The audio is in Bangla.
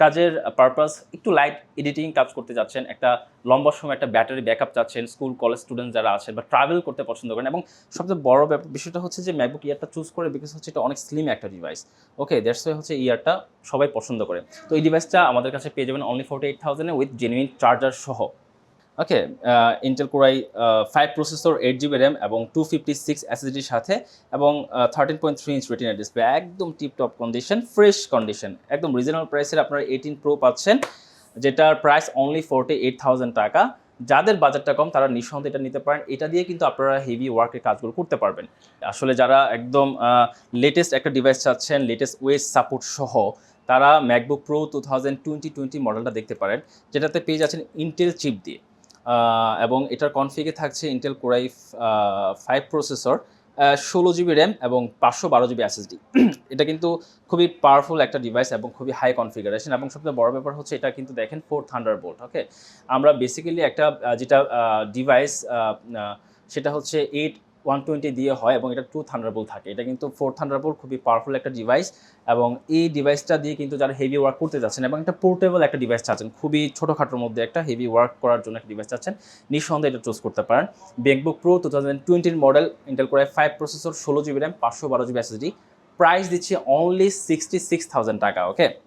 কাজের পারপাস একটু লাইট এডিটিং কাজ করতে যাচ্ছেন, একটা লম্বা সময় একটা ব্যাটারি ব্যাকআপ চাচ্ছেন, স্কুল কলেজ স্টুডেন্ট যারা আছেন বা ট্রাভেল করতে পছন্দ করেন, এবং সবচেয়ে বড় বিষয়টা হচ্ছে যে ম্যাকবুক ইয়ারটা চুজ করে বিকজ হচ্ছে এটা অনেক স্লিম একটা ডিভাইস। ওকে, দ্যাটস ওয়াই হচ্ছে ইয়ারটা সবাই পছন্দ করে। তো এই ডিভাইসটা আমাদের কাছে পেয়ে যাবেন অনলি 48,000 উইথ জেনুইন চার্জার সহ। Okay, Intel core i 5 processor, 8 GB RAM এবং 256 এসএসডির সাথে, এবং 13.3 ইঞ্চ রেটিনা ডিসপ্লে, একদম টিপটপ কন্ডিশন, ফ্রেশ কন্ডিশন, একদম রিজনেবল প্রাইসের আপনারা 18 প্রো পাচ্ছেন, যেটার প্রাইস অনলি 48,000 টাকা। যাদের বাজেটটা কম তারা নিঃসন্দেহে এটা নিতে পারেন, এটা দিয়ে কিন্তু আপনারা হেভি ওয়ার্কের কাজগুলো করতে পারবেন। আসলে যারা একদম লেটেস্ট একটা ডিভাইস চাচ্ছেন, লেটেস্ট ওয়েস সাপোর্ট সহ, তারা ম্যাকবুক প্রো 2020 মডেলটা দেখতে পারেন, যেটাতে পেয়ে যাচ্ছেন ইন্টেল চিপ দিয়ে, এবং এটার কনফিগে থাকছে Intel core i 5 processor, 16 GB RAM এবং 512 GB এসএসডি। এটা কিন্তু খুবই পাওয়ারফুল একটা ডিভাইস এবং খুবই হাই কনফিগারেশন, এবং সবচেয়ে বড় ব্যাপার হচ্ছে এটা কিন্তু দেখেন 4 থান্ডারবোল্ট। ওকে, আমরা বেসিক্যালি একটা যেটা ডিভাইস সেটা হচ্ছে 8 120 দিয়ে হয় এবং এটা 2 থান্ডারবোল্ট থাকে, এটা কিন্তু 4 থান্ডারবোল্ট, খুবই পাওয়ারফুল একটা ডিভাইস। এবং এই ডিভাইসটা দিয়ে কিন্তু যারা হেভি ওয়ার্ক করতে যাচ্ছেন এবং একটা পোর্টেবল একটা ডিভাইস চাচ্ছেন, খুবই ছোটোখাটোর মধ্যে একটা হেভি ওয়ার্ক করার জন্য একটা ডিভাইস চাচ্ছেন, নিঃসন্দেহে এটা চুজ করতে পারেন। MacBook pro 2020 model, Intel core i 5 processor, 16 GB RAM, 512 GB SSD, price দিচ্ছি অনলি 66,000 টাকা। ওকে।